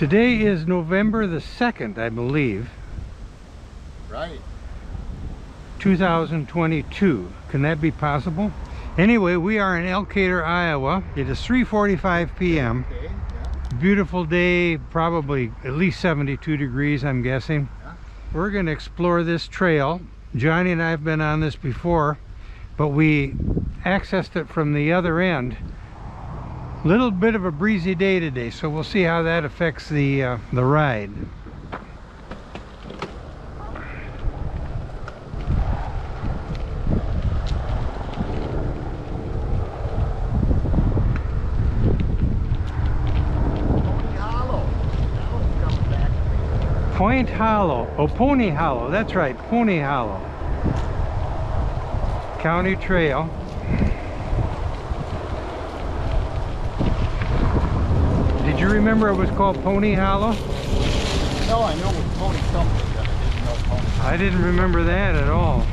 Today is November the 2nd, I believe. Right. 2022. Can that be possible? Anyway, we are in Elkader, Iowa. It is 3:45 p.m. Okay, yeah. Beautiful day, probably at least 72 degrees, I'm guessing. Yeah. We're going to explore this trail. Johnny and I have been on this before, but we accessed it from the other end. Little bit of a breezy day today, so we'll see how that affects the ride. Point Hollow. Oh, Pony Hollow. That's right, Pony Hollow. County Trail. Did you remember it was called Pony Hollow? No, I know it was Pony something, but I didn't know Pony. I didn't remember that at all.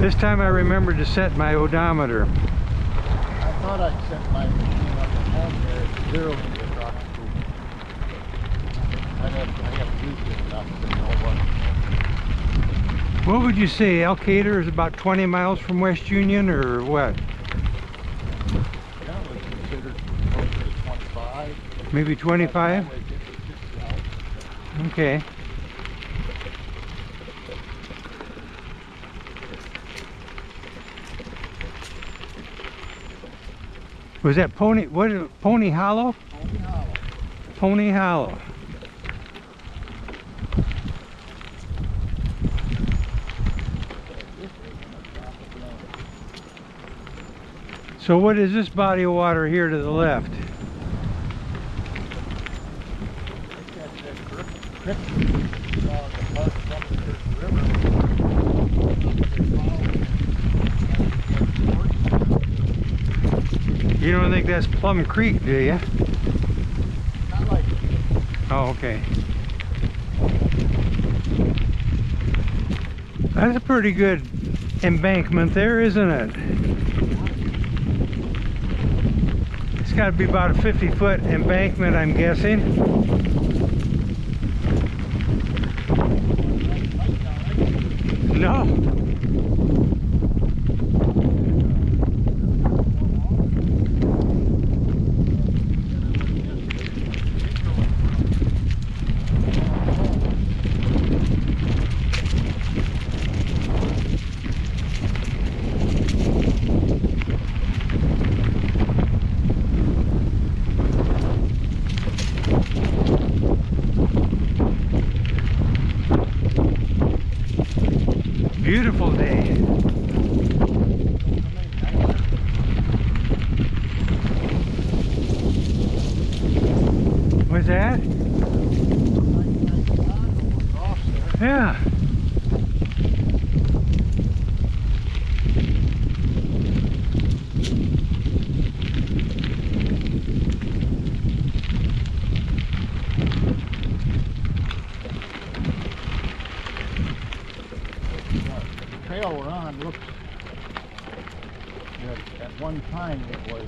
This time I remembered to set my odometer. I thought I'd set my machine up at home there at 0 into the cross school. I have used it enough to know What would you say? Elkader is about 20 miles from West Union, or what? Yeah, it was considered closer to 25. Maybe 25? Okay. Was that Pony, what is it, Pony Hollow? Pony Hollow. Pony Hollow. So what is this body of water here to the left? You don't think that's Plum Creek, do you? Not like it. Oh, okay. That's a pretty good embankment there, isn't it? It's got to be about a 50-foot embankment, I'm guessing. No. Beautiful day. What's that? Yeah. The trail we're on looks, at one time it was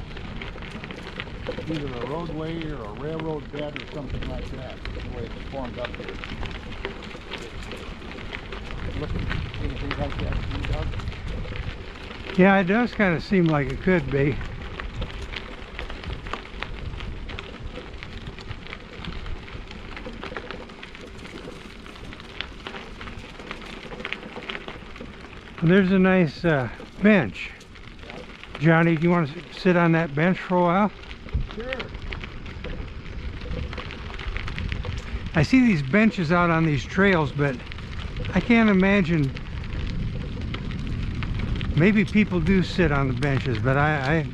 either a roadway or a railroad bed or something like that, the way it's formed up here. Look, anything like that, Doug? Yeah, it does kind of seem like it could be. And there's a nice bench. Johnny, do you want to sit on that bench for a while? Sure. I see these benches out on these trails, but I can't imagine. Maybe people do sit on the benches, but I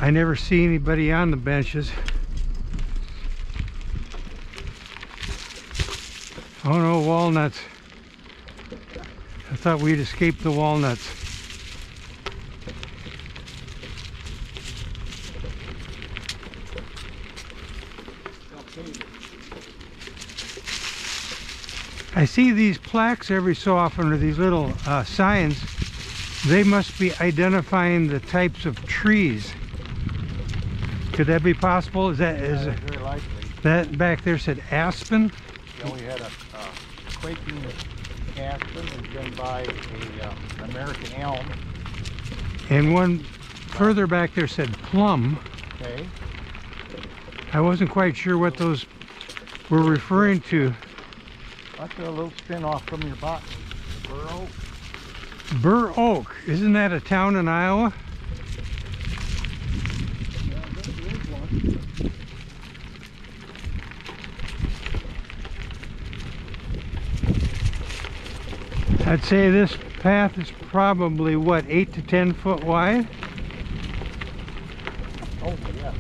never see anybody on the benches. Oh no, walnuts. I thought we'd escaped the walnuts. I see these plaques every so often, or these little signs. They must be identifying the types of trees. Could that be possible? Is that very likely. that back there said aspen? Yeah, we had a quaking aspen and then by a American elm. And one further back there said plum. Okay. I wasn't quite sure what those were referring to. That's a little spin off from your botany. Burr oak. Burr Oak. Isn't that a town in Iowa? Yeah, there is one. I'd say this path is probably, what, 8 to 10 foot wide? Oh, yeah.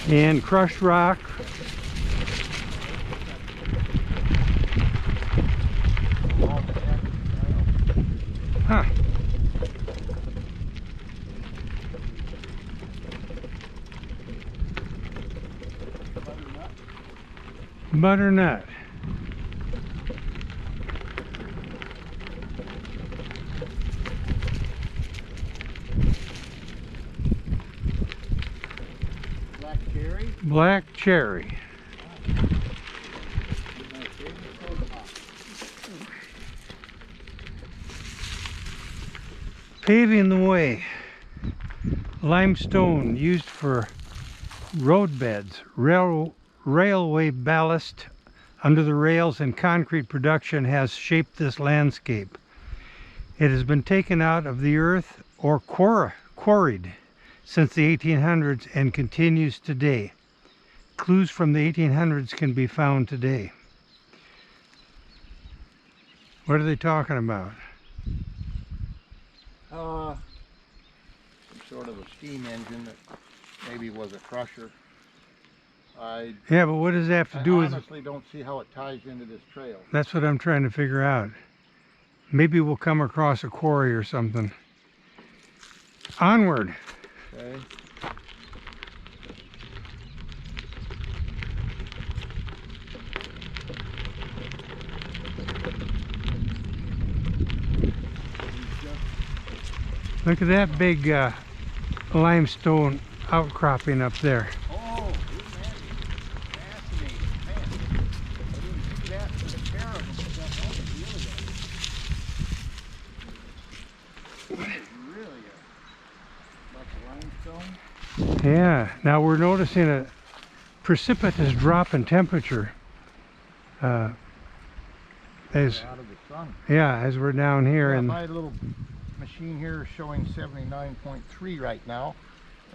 And crushed rock. Huh. Butternut. Black cherry. Black cherry. Paving the way. Limestone used for road beds, railway ballast under the rails, and concrete production has shaped this landscape. It has been taken out of the earth or quarried since the 1800s and continues today. Clues from the 1800s can be found today. What are they talking about? Some sort of a steam engine that maybe was a crusher. Yeah, but what does that have to do I with... honestly don't see how it ties into this trail. That's what I'm trying to figure out. Maybe we'll come across a quarry or something. Onward. Okay. Look at that big limestone outcropping up there. Oh, isn't that fascinating? Man, I didn't see that for the pair of them. That was really like a limestone. Yeah, now we're noticing a precipitous drop in temperature. As Out of the sun. yeah, as we're down here, Yeah, and my little machine here is showing 79.3 right now.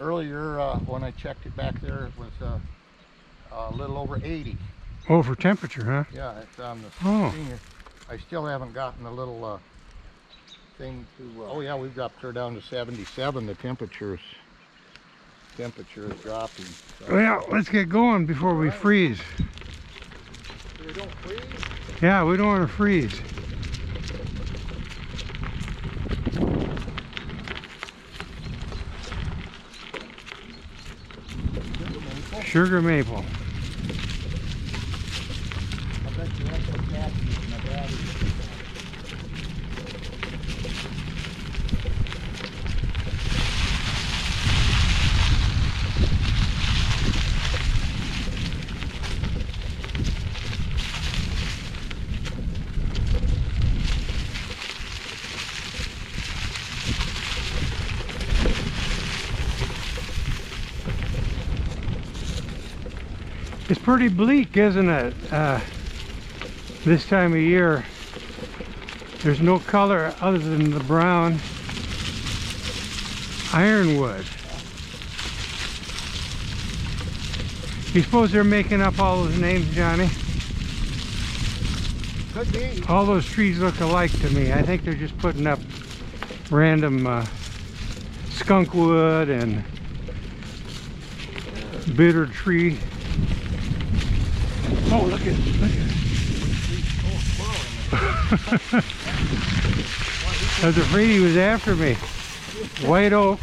Earlier, when I checked it back there, it was a little over 80. oh, for temperature, huh? Yeah, it's on the Oh. machine here. I still haven't gotten a little thing to. Oh yeah, we've got her down to 77. The temperature is dropping. So. Well, let's get going before we freeze. So they don't freeze? Yeah, we don't want to freeze. Sugar maple. I bet you that's what Jackie's in the battery. It's pretty bleak, isn't it? This time of year. There's no color other than the brown ironwood. You suppose they're making up all those names, Johnny? Could be. All those trees look alike to me. I think they're just putting up random skunkwood and bitter tree. Oh, look at I was afraid he was after me. White oak.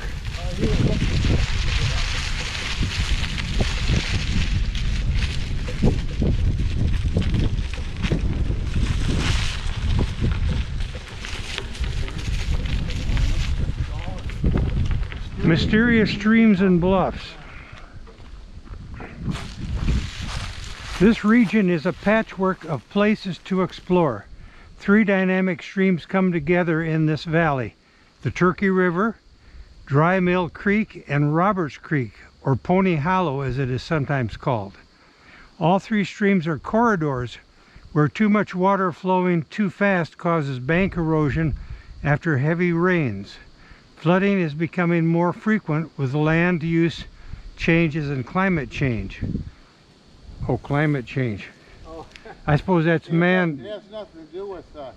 Mysterious streams and bluffs. This region is a patchwork of places to explore. 3 dynamic streams come together in this valley: the Turkey River, Dry Mill Creek, and Roberts Creek, or Pony Hollow as it is sometimes called. All 3 streams are corridors where too much water flowing too fast causes bank erosion after heavy rains. Flooding is becoming more frequent with land use changes and climate change. Oh, climate change. Oh. I suppose that's man. It has nothing to do with the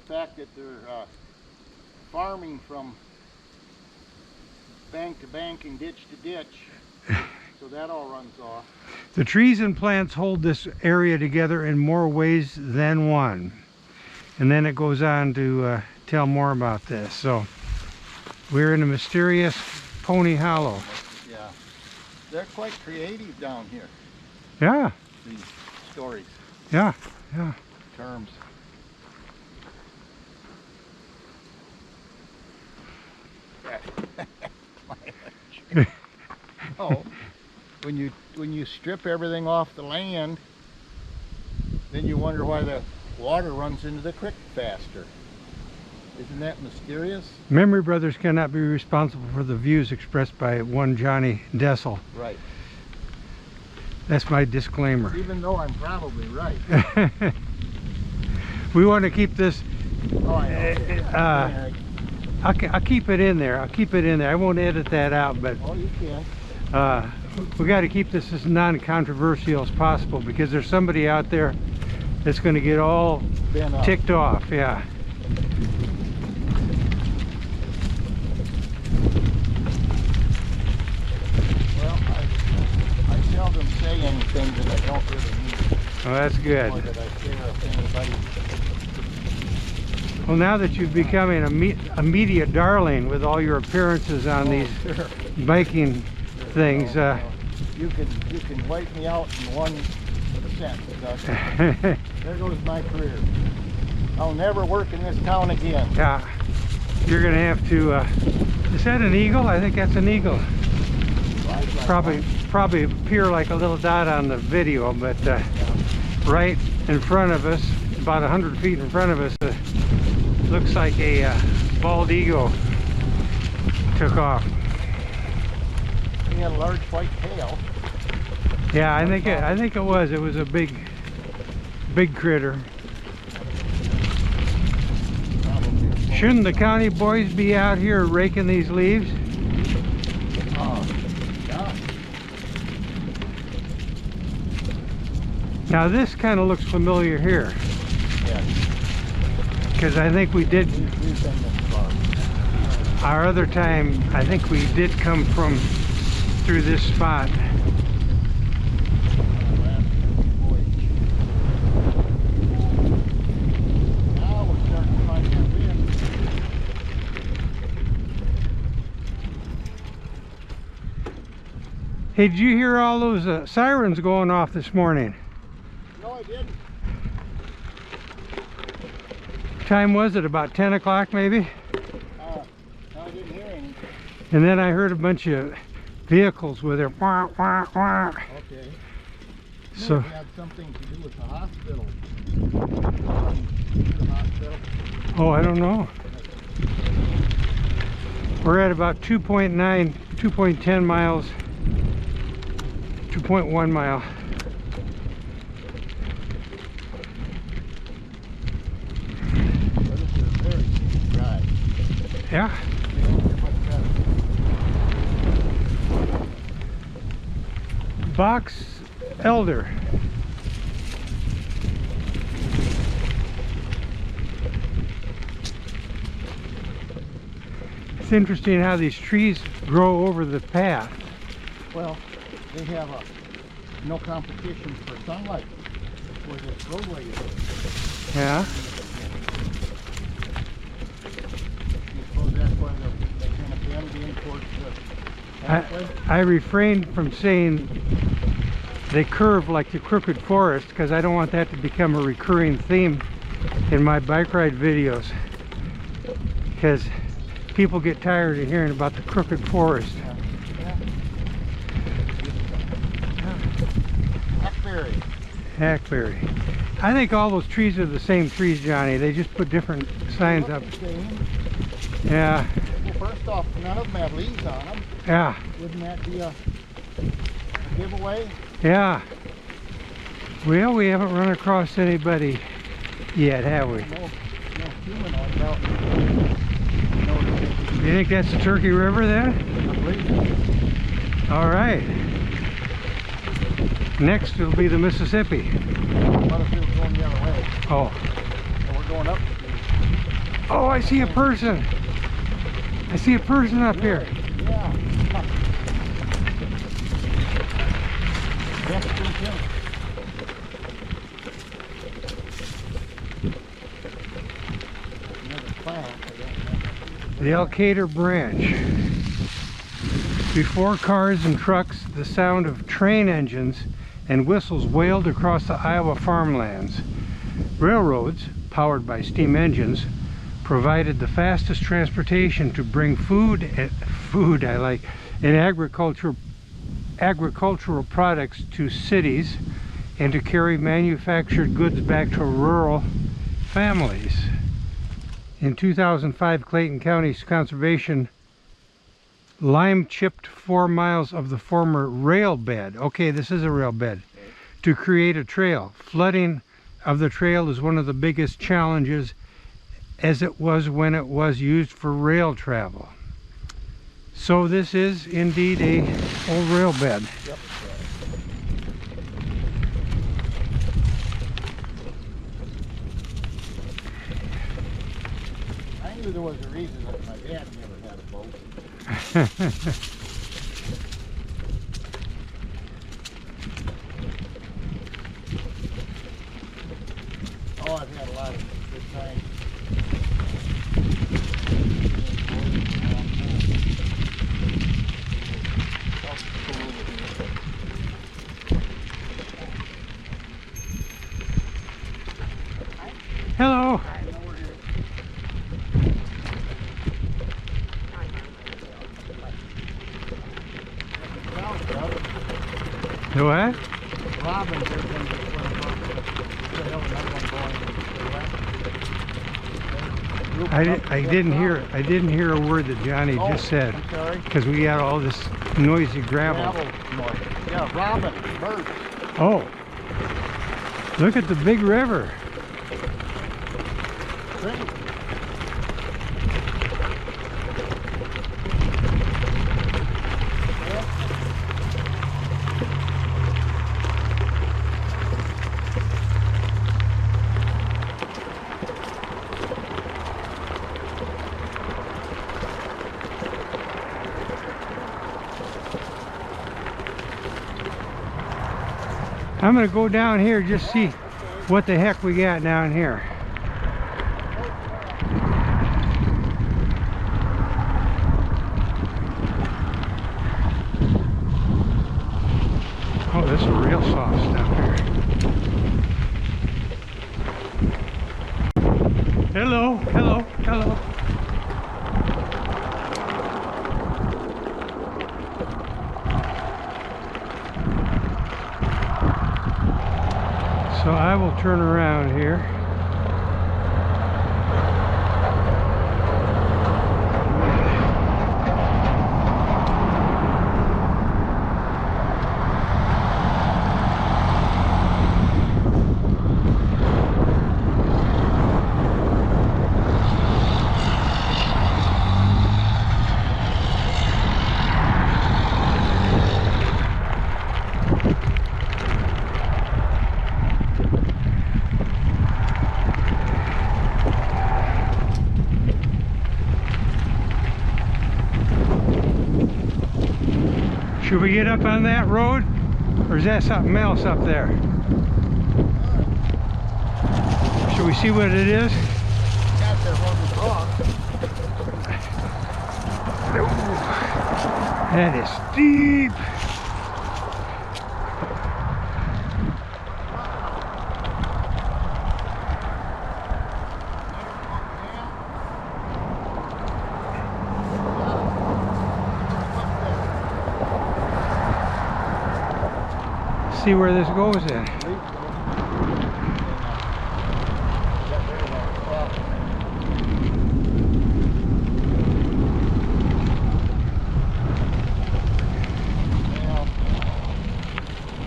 fact that they're farming from bank to bank and ditch to ditch. So that all runs off. The trees and plants hold this area together in more ways than one. And then it goes on to tell more about this. So we're in a mysterious Pony Hollow. Yeah, they're quite creative down here. Yeah. These stories. Yeah. Yeah. Terms. Oh, when you strip everything off the land, then you wonder why the water runs into the creek faster. Isn't that mysterious? Memory Brothers cannot be responsible for the views expressed by one Johnny Dessel. Right. That's my disclaimer. Even though I'm probably right. We want to keep this. Oh, I know. I'll keep it in there. I'll keep it in there. I won't edit that out, but Oh, you can. we got to keep this as non-controversial as possible, because there's somebody out there that's going to get all ticked off. Yeah. Well, I seldom say anything that I don't really mean. Oh, that's good. Or that I share with anybody. Well, now that you've becoming a media darling with all your appearances on these Sure. biking things, you can wipe me out in one sentence. There goes my career. I'll never work in this town again. yeah, you're gonna have to. Is that an eagle? I think that's an eagle. Probably appear like a little dot on the video, but right in front of us, about 100 feet in front of us, looks like a bald eagle took off. He had a large white tail. Yeah, I think it was. It was a big critter. Shouldn't the county boys be out here raking these leaves? Oh, yeah. Now this kind of looks familiar here, Yeah. because I think we did. We've been this far. Our other time, I think we did come through this spot. Now we're starting to find our wind. Hey, did you hear all those sirens going off this morning? No, I didn't. Time was it? About 10 o'clock maybe? No, I didn't hear any. And then I heard a bunch of vehicles with their wah, wah, wah. Okay. So It had something to do with the hospital. The hospital. oh, I don't know. We're at about 2.9, 2.10 miles, 2.1 mile. But it's a very steep ride. Yeah. Box Elder. It's interesting how these trees grow over the path. Well, they have no competition for sunlight where this roadway is. Yeah. I suppose that's why they kind of bend in towards the pathway. I refrained from saying they curve like the crooked forest, because I don't want that to become a recurring theme in my bike ride videos, because people get tired of hearing about the crooked forest. Hackberry. Hackberry. I think all those trees are the same trees, Johnny. They just put different signs up. Yeah. Well, first off, none of them have leaves on them. Yeah. Wouldn't that be a giveaway? Yeah. Well, we haven't run across anybody yet, have we? No human on about. You think that's the Turkey River then? I believe so. All right. Next it'll be the Mississippi. What if it was going the other way? Oh. So we're going up. Oh, I see a person. I see a person up here. Yeah. Western Hill. Another plant. The Elkader branch. Before cars and trucks, the sound of train engines and whistles wailed across the Iowa farmlands. Railroads, powered by steam engines, provided the fastest transportation to bring food and agricultural products to cities and to carry manufactured goods back to rural families. In 2005, Clayton County's conservation lime-chipped 4 miles of the former rail bed. Okay, this is a rail bed. To create a trail. Flooding of the trail is one of the biggest challenges, as it was when it was used for rail travel. So this is indeed a old rail bed. Yep. I knew there was a reason that my dad never had a boat. Oh, I've had a lot of good times. Hello. The what? Robin, there's going to be I didn't hear a word that Johnny just said. I'm sorry. Because we got all this noisy gravel. Noise. Yeah, robin, birds. Oh. Look at the big river. Pretty. I'm going to go down here just see what the heck we got down here. Oh, this is real soft stuff here. Hello, hello, hello. So I will turn around here. Should we get up on that road, or is that something else up there? Should we see what it is? Got there on the cross. That is steep. see where this goes then.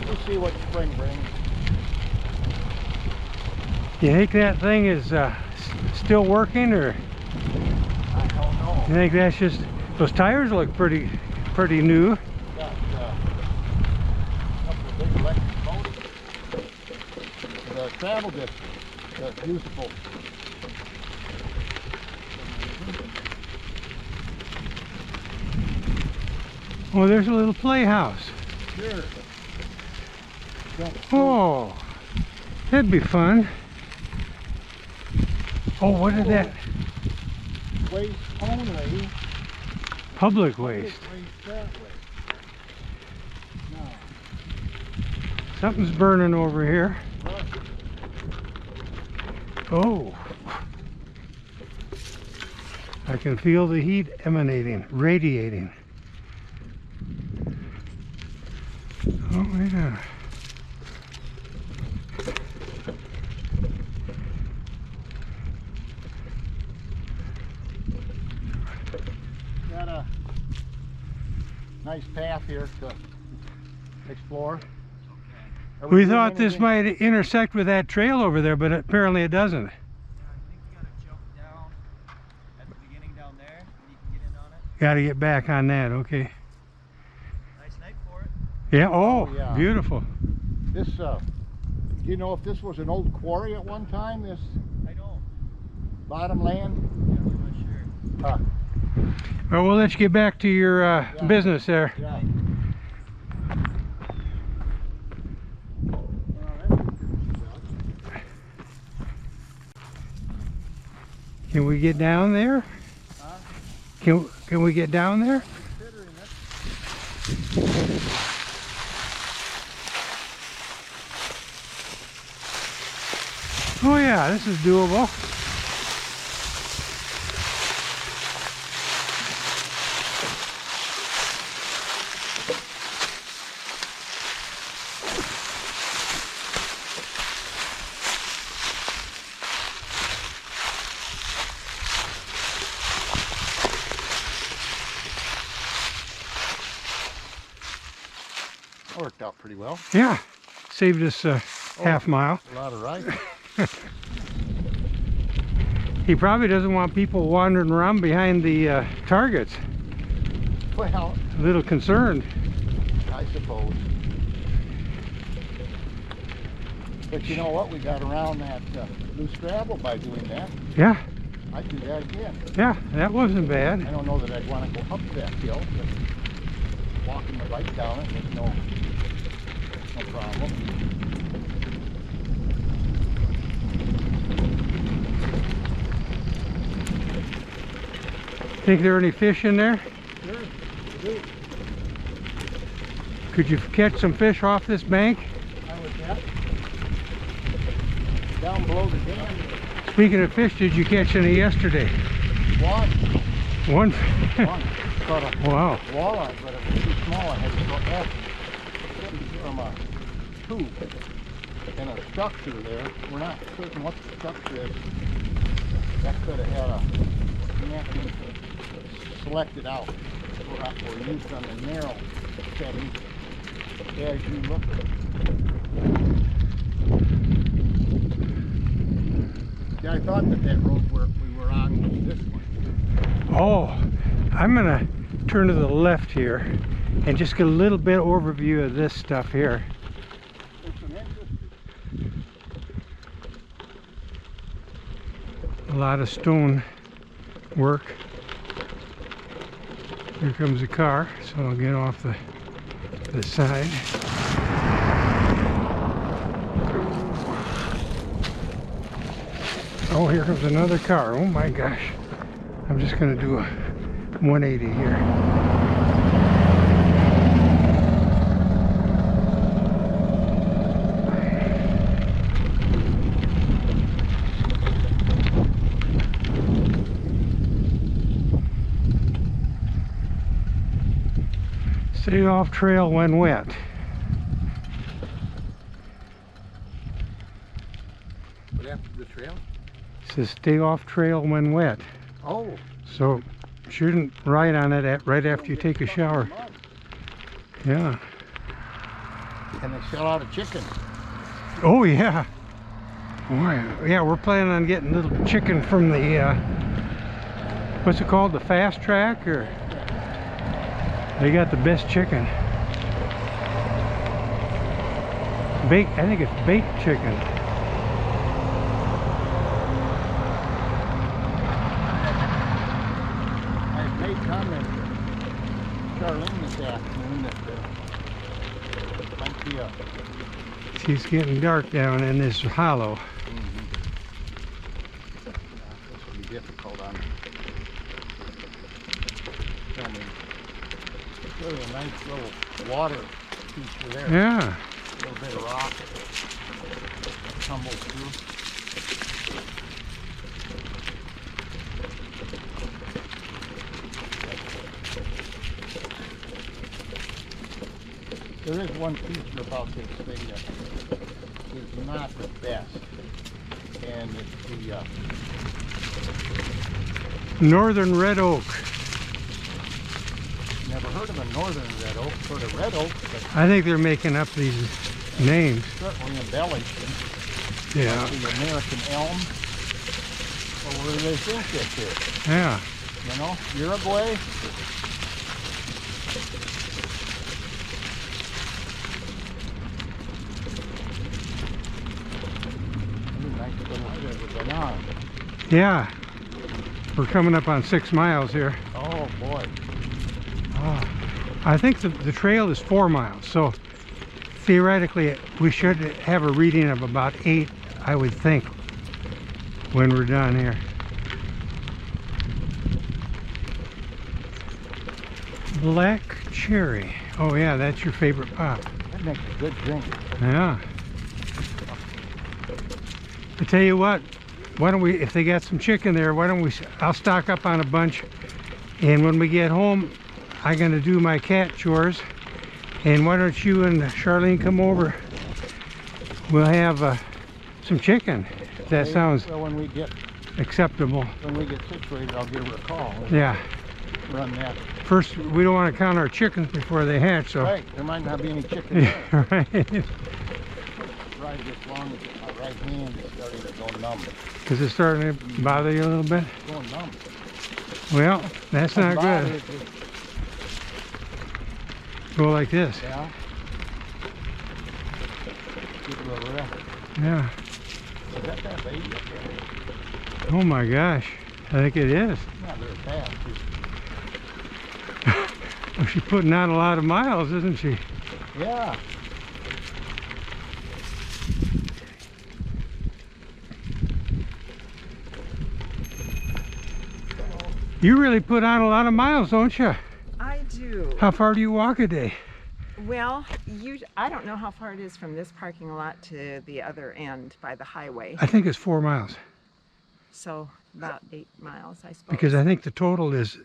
We'll see what spring brings. You think that thing is still working, or I don't know. you think that's just, those tires look pretty new. Got a couple of big electric motors. The travel disc, that's useful. Oh, there's a little playhouse. Sure. Oh, that'd be fun. Oh, what is that? Waste only. Public waste. Waste that way. No. Something's burning over here. Oh. I can feel the heat emanating, radiating. Oh, yeah. Got a nice path here to explore. Are We doing thought this anything? might intersect with that trail over there, but apparently it doesn't. Yeah, I think you gotta jump down at the beginning down there, and you can get in on it. Got to get back on that, okay. Nice night for it. Yeah, oh, Oh, yeah. beautiful. This, do you know if this was an old quarry at one time, this I don't. bottom land? Yeah, I'm not sure. Huh. Well, we'll let you get back to your business there. Yeah. Can we get down there? Huh? Can we get down there? Considering it. Oh yeah, this is doable. Worked out pretty well. Yeah, saved us a half mile. A lot of rice. He probably doesn't want people wandering around behind the targets. Well, A little concerned. I suppose. But you know what? We got around that loose gravel by doing that. Yeah, I'd do that again. yeah, that wasn't bad. I don't know that I'd want to go up that hill, but walking the bike down it was no problem. Think there are any fish in there? Sure, do. Could you catch some fish off this bank? I would bet. Down below the dam. Speaking of fish, did you catch any yesterday? One. One? One. Caught a Wow. walleye, but it was too small. I had to go back from a tube and a structure there. We're not certain what the structure is. That could have had a connection selected out or used on the narrow setting as you look at it. Yeah, I thought that road we were on was this one. Oh, I'm gonna turn to the left here and just get a little bit overview of this stuff here. There's some interest. A lot of stone work. Here comes a car, so I'll get off the side. Oh, here comes another car. Oh my gosh. I'm just gonna do a 180 here. Stay off trail when wet. that the trail? It says stay off trail when wet. Oh. So shouldn't ride on it right after you take a shower. Yeah. And they sell out of chicken. Oh yeah. Boy, yeah, we're planning on getting a little chicken from the what's it called, the fast track, or they got the best chicken. Baked, I think it's baked chicken. I made comment to Charlene this afternoon that might be a... It's getting dark down in this hollow. This will be difficult on filming. It's really a nice little water feature there. Yeah. A little bit of rock tumbles through. There is one feature about this thing that is not the best, and it's the Northern red oak. never heard of a northern red oak, heard of red oak, but I think they're making up these names. certainly embellishing. Yeah. The American elm. Well, where do they think this is? Yeah. You know, Uruguay. Nice little banana. Yeah. We're coming up on 6 miles here. Oh boy. Oh, I think the trail is 4 miles, so theoretically we should have a reading of about 8, I would think, when we're done here. Black cherry. Oh yeah, that's your favorite pop. That makes a good drink. Yeah. I tell you what, why don't we, if they got some chicken there, why don't we, I'll stock up on a bunch, and when we get home, I'm gonna do my cat chores, and why don't you and Charlene come over? We'll have some chicken. If that sounds well, when we get acceptable. situated, I'll give her a call. Yeah. Run that. First, we don't want to count our chickens before they hatch, so. Right, there might not be any chicken there. Right. Right, as long as my right hand is starting to go numb. Is it starting to bother you a little bit? It's going numb. Well, that's not good. It's just- Go like this. Yeah. Give it a little rest. Yeah. Is that baby up there? Oh my gosh. I think it is. Not very fast. Well, she's putting out a lot of miles, isn't she? Yeah. You really put on a lot of miles, don't you? I do. How far do you walk a day? Well, I don't know how far it is from this parking lot to the other end by the highway. I think it's 4 miles. So about 8 miles, I suppose. Because I think the total is,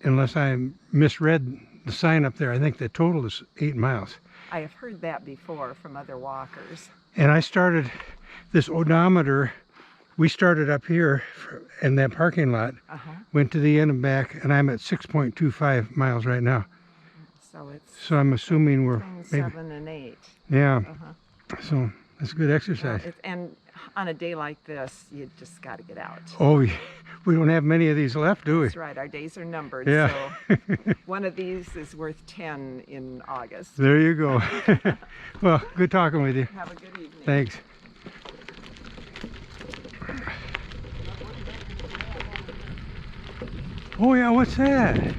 unless I misread the sign up there, I think the total is 8 miles. I have heard that before from other walkers. And I started this odometer, we started up here in that parking lot, went to the end and back, and I'm at 6.25 miles right now. So it's So I'm assuming we're between maybe, 7 and 8. yeah. So that's good exercise. And on a day like this, you just got to get out. Oh, yeah. We don't have many of these left, do we? That's right. Our days are numbered. Yeah. So one of these is worth 10 in August. There you go. Well, good talking with you. Have a good evening. Thanks. Oh yeah, what's that?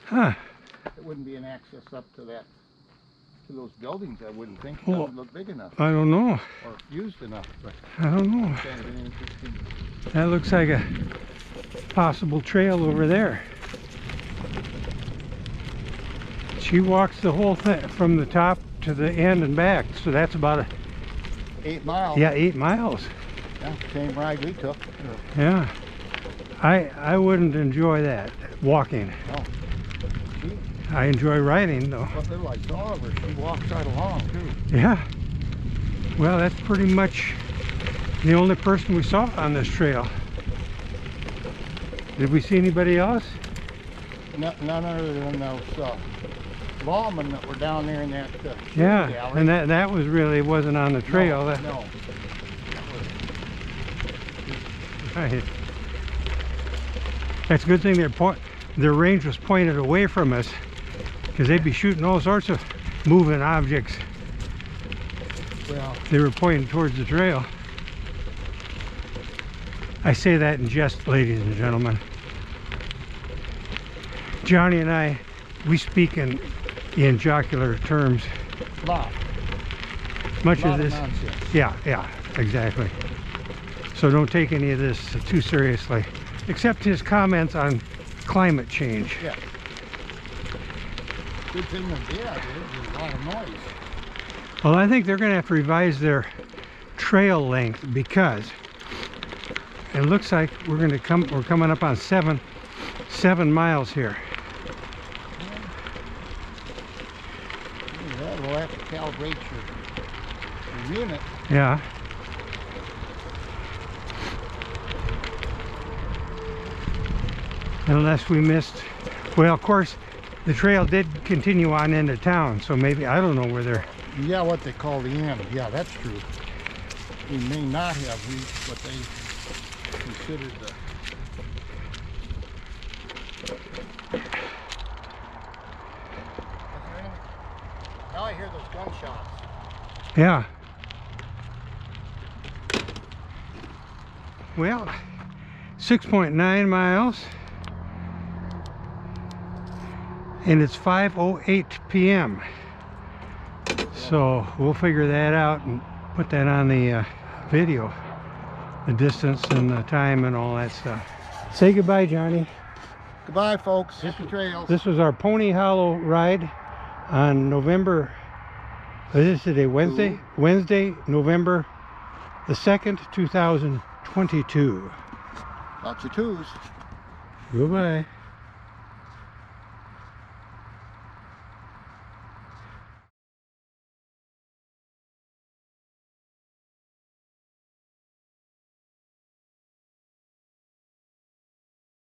Huh. It wouldn't be an access up to that, to those buildings, I wouldn't think. It Oh. doesn't look big enough I don't know. or used enough, but I don't know. it's kind of an interesting. That looks like a possible trail over there. She walks the whole thing from the top to the end and back, so that's about 8 miles. 8 miles. Yeah, same ride we took. Yeah. I wouldn't enjoy that, walking. No. She, I enjoy riding though. well, little I saw of her, she walks right along too. Yeah. Well, that's pretty much the only person we saw on this trail. Did we see anybody else? None other than those lawmen that were down there in that Yeah, gallery. and that was really wasn't on the trail. No, That- no. Right. That's a good thing their range was pointed away from us, because they'd be shooting all sorts of moving objects. Well, They were pointing towards the trail. I say that in jest, ladies and gentlemen. Johnny and I, we speak in jocular terms. lot Much of of this, nonsense. yeah, exactly. So don't take any of this too seriously, except his comments on climate change. Yeah. Good thing that there's a lot of noise. Well, I think they're going to have to revise their trail length, because it looks like we're coming up on seven miles here. Yeah, we'll have to calibrate your unit. Yeah. Unless we missed, well, of course, the trail did continue on into town, so maybe, I don't know where they're, Yeah, what they call the end. Yeah, that's true. We may not have reached what they considered the... Now I hear those gunshots. yeah. Well, 6.9 miles. And it's 5:08 p.m. So we'll figure that out and put that on the video. The distance and the time and all that stuff. Say goodbye, Johnny. Goodbye, folks. Happy trails. This was our Pony Hollow ride on November, what is today, Wednesday? Wednesday, November the 2nd, 2022. Lots of twos. Goodbye.